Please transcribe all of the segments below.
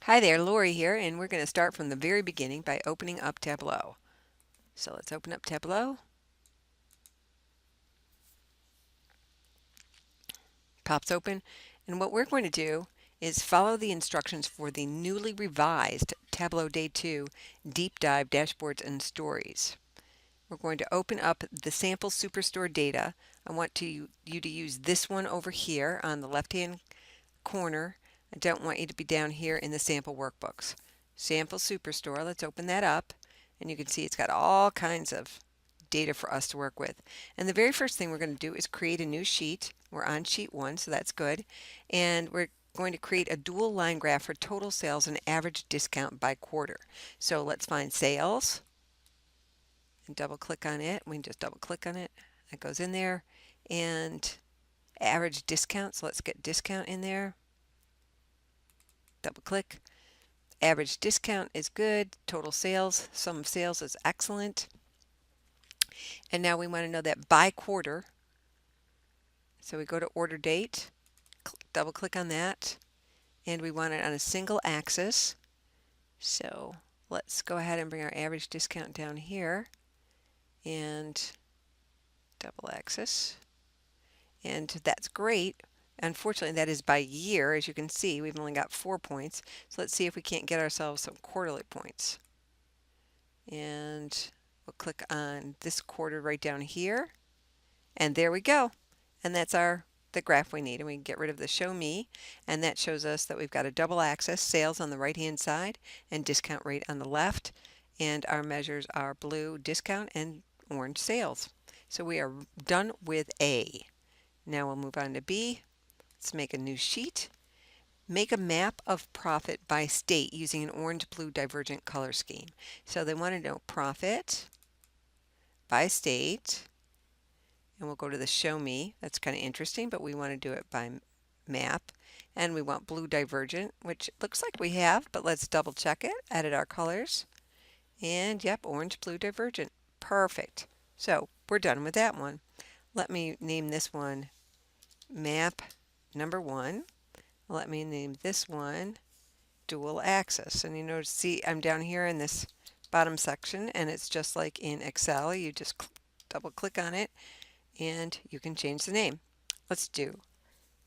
Hi there, Lori here, and we're going to start from the very beginning by opening up Tableau. So let's open up Tableau. Pops open, and what we're going to do is follow the instructions for the newly revised Tableau Day 2 Deep Dive Dashboards and Stories. We're going to open up the sample Superstore data. I want you to use this one over here on the left-hand corner. I don't want you to be down here in the sample workbooks. Sample Superstore, let's open that up, and you can see it's got all kinds of data for us to work with. And the very first thing we're going to do is create a new sheet. We're on sheet 1, so that's good. And we're going to create a dual line graph for total sales and average discount by quarter. So let's find sales and double click on it. We can just double click on it. That goes in there. And average discount, so let's get discount in there. Double click. Average discount is good. Total sales, sum of sales is excellent. And now we want to know that by quarter. So we go to order date, double click on that, and we want it on a single axis. So let's go ahead and bring our average discount down here and double axis. And that's great. Unfortunately, that is by year. As you can see, we've only got 4 points. So let's see if we can't get ourselves some quarterly points. And we'll click on this quarter right down here. And there we go. And that's the graph we need. And we can get rid of the show me. And that shows us that we've got a double axis, sales on the right hand side and discount rate on the left. And our measures are blue discount and orange sales. So we are done with A. Now we'll move on to B. Let's make a new sheet. Make a map of profit by state using an orange-blue divergent color scheme. So they want to know profit by state. And we'll go to the show me. That's kind of interesting, but we want to do it by map. And we want blue divergent, which looks like we have, but let's double check it. Edit our colors. And yep, orange, blue divergent. Perfect. So we're done with that one. Let me name this one map number 1. Let me name this one dual axis. And you notice, see, I'm down here in this bottom section, and it's just like in Excel. You just double click on it and you can change the name. Let's do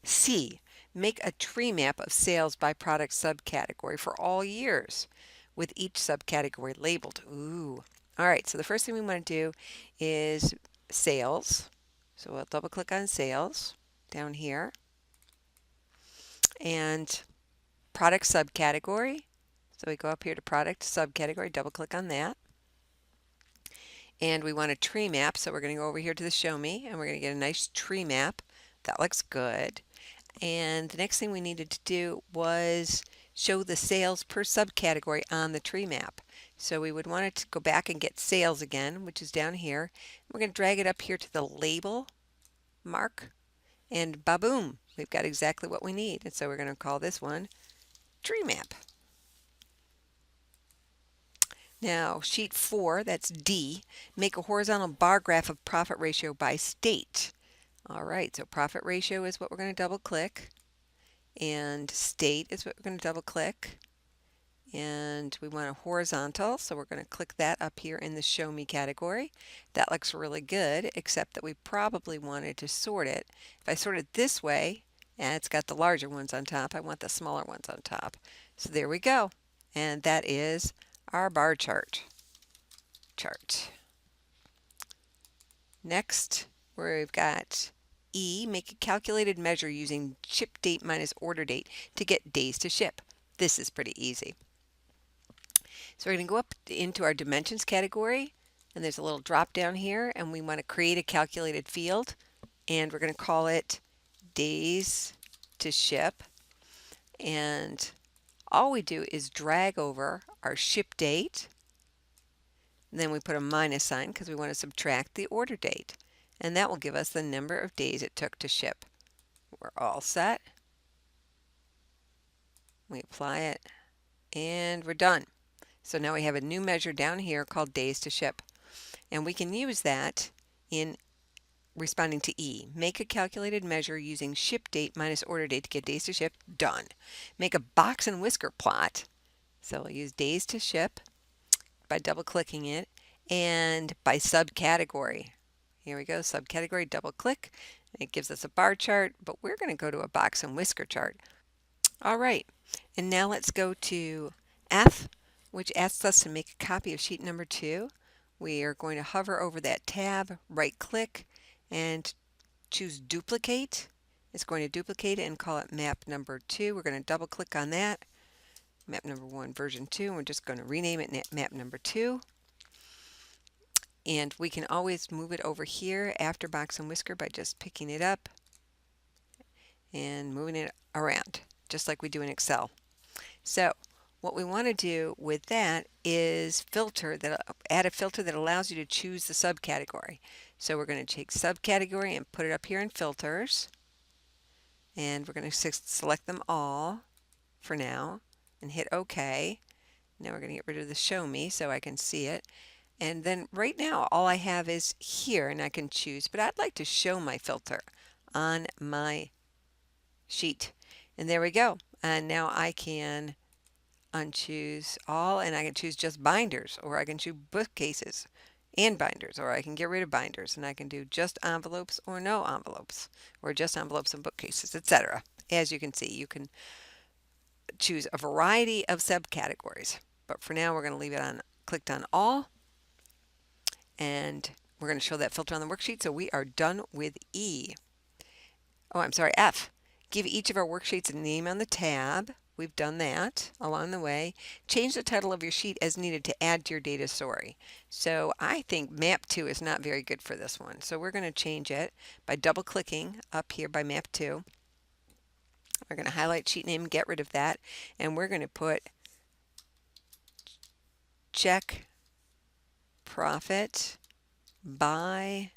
C. Make a tree map of sales by product subcategory for all years with each subcategory labeled. Ooh. All right, so the first thing we want to do is sales. So we'll double click on sales down here. And product subcategory. So we go up here to product subcategory, double click on that. And we want a tree map, so we're going to go over here to the show me, and we're going to get a nice tree map. That looks good. And the next thing we needed to do was show the sales per subcategory on the tree map. So we would want it to go back and get sales again, which is down here. We're going to drag it up here to the label mark, and ba-boom, we've got exactly what we need. And so we're going to call this one tree map. Now, sheet 4, that's D, make a horizontal bar graph of profit ratio by state. All right, so profit ratio is what we're going to double click, and state is what we're going to double click, and we want a horizontal, so we're going to click that up here in the show me category. That looks really good, except that we probably wanted to sort it. If I sort it this way, and it's got the larger ones on top, I want the smaller ones on top. So there we go, and that is our bar chart. Next, we've got E, make a calculated measure using ship date minus order date to get days to ship. This is pretty easy. So we're going to go up into our dimensions category, and there's a little drop down here, and we want to create a calculated field, and we're going to call it days to ship. And all we do is drag over our ship date, and then we put a minus sign because we want to subtract the order date, and that will give us the number of days it took to ship. We're all set. We apply it, and we're done. So now we have a new measure down here called days to ship, and we can use that in responding to E. Make a calculated measure using ship date minus order date to get days to ship. Done. Make a box and whisker plot. So we'll use days to ship by double clicking it and by subcategory. Here we go, subcategory, double click. It gives us a bar chart, but we're going to go to a box and whisker chart. All right, and now let's go to F, which asks us to make a copy of sheet number 2. We are going to hover over that tab, right click, and choose duplicate. It's going to duplicate it and call it map number 2. We're going to double click on that. Map number 1, version 2, and we're just going to rename it map number 2. And we can always move it over here after box and whisker by just picking it up and moving it around, just like we do in Excel. So what we want to do with that is add a filter that allows you to choose the subcategory. So we're going to take subcategory and put it up here in filters, and we're going to select them all for now and hit OK. Now we're going to get rid of the show me so I can see it. And then right now all I have is here, and I can choose, but I'd like to show my filter on my sheet. And there we go. And now I can unchoose all, and I can choose just binders, or I can choose bookcases and binders, or I can get rid of binders, and I can do just envelopes or no envelopes, or just envelopes and bookcases, etc. As you can see, you can choose a variety of subcategories, but for now we're going to leave it on clicked on all, and we're going to show that filter on the worksheet. So we are done with E. Oh, I'm sorry, F. Give each of our worksheets a name on the tab. We've done that along the way. Change the title of your sheet as needed to add to your data story. So I think map 2 is not very good for this one. So we're going to change it by double clicking up here by map 2. We're going to highlight sheet name, get rid of that, and we're going to put check profit by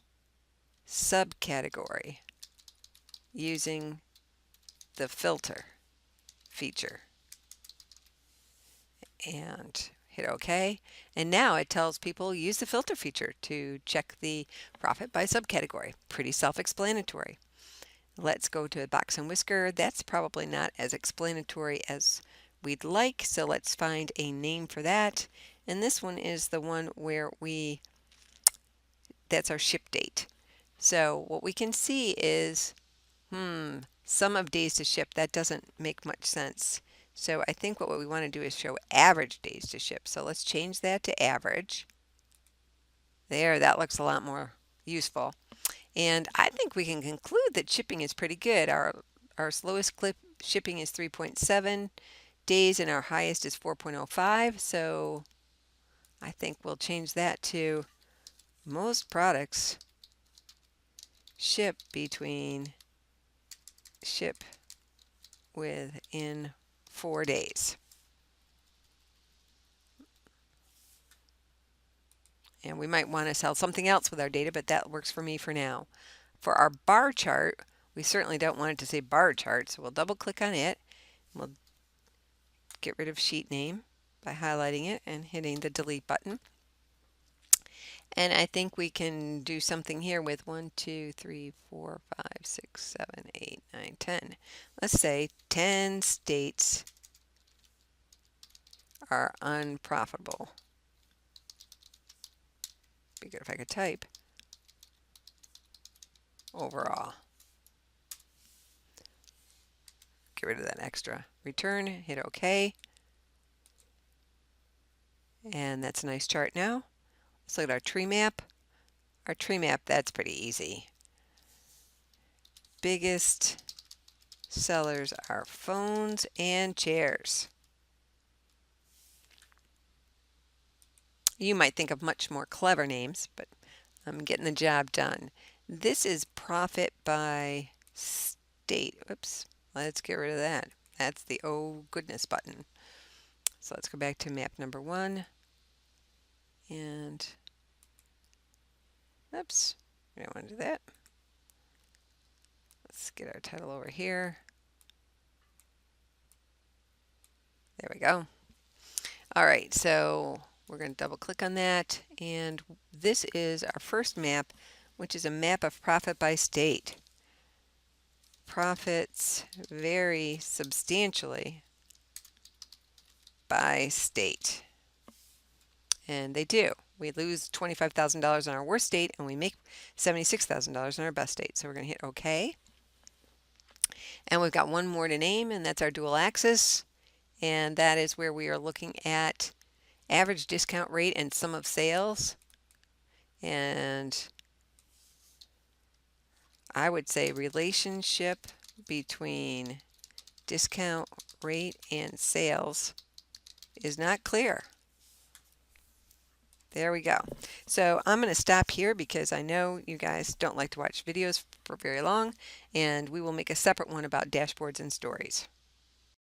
subcategory using the filter feature, and hit OK. And now it tells people use the filter feature to check the profit by subcategory. Pretty self-explanatory. Let's go to box and whisker. That's probably not as explanatory as we'd like, so let's find a name for that. And this one is the one where that's our ship date. So what we can see is sum of days to ship. That doesn't make much sense. So I think what we want to do is show average days to ship. So let's change that to average. There, that looks a lot more useful. And I think we can conclude that shipping is pretty good. Our slowest clip shipping is 3.7 days and our highest is 4.05. So I think we'll change that to most products ship within 4 days. And we might want to sell something else with our data, but that works for me for now. For our bar chart, we certainly don't want it to say bar chart, so we'll double click on it. We'll get rid of sheet name by highlighting it and hitting the delete button. And I think we can do something here with 1, 2, 3, 4, 5, 6, 7, 8, 9, 10. Let's say 10 states are unprofitable. Be good if I could type. Overall. Get rid of that extra. Return, hit OK. And that's a nice chart now. Let's look at our tree map. Our tree map, that's pretty easy. Biggest sellers are phones and chairs. You might think of much more clever names, but I'm getting the job done. This is profit by state. Oops, let's get rid of that. That's the oh goodness button. So let's go back to map number 1. And oops, we don't want to do that. Let's get our title over here. There we go. All right, so we're going to double click on that, and this is our first map which is a map of profit by state. Profits vary substantially by state. And they do. We lose $25,000 in our worst state and we make $76,000 in our best state. So we're going to hit OK. And we've got one more to name, and that's our dual axis. And that is where we are looking at average discount rate and sum of sales. And I would say relationship between discount rate and sales is not clear. There we go. So I'm going to stop here because I know you guys don't like to watch videos for very long, and we will make a separate one about dashboards and stories.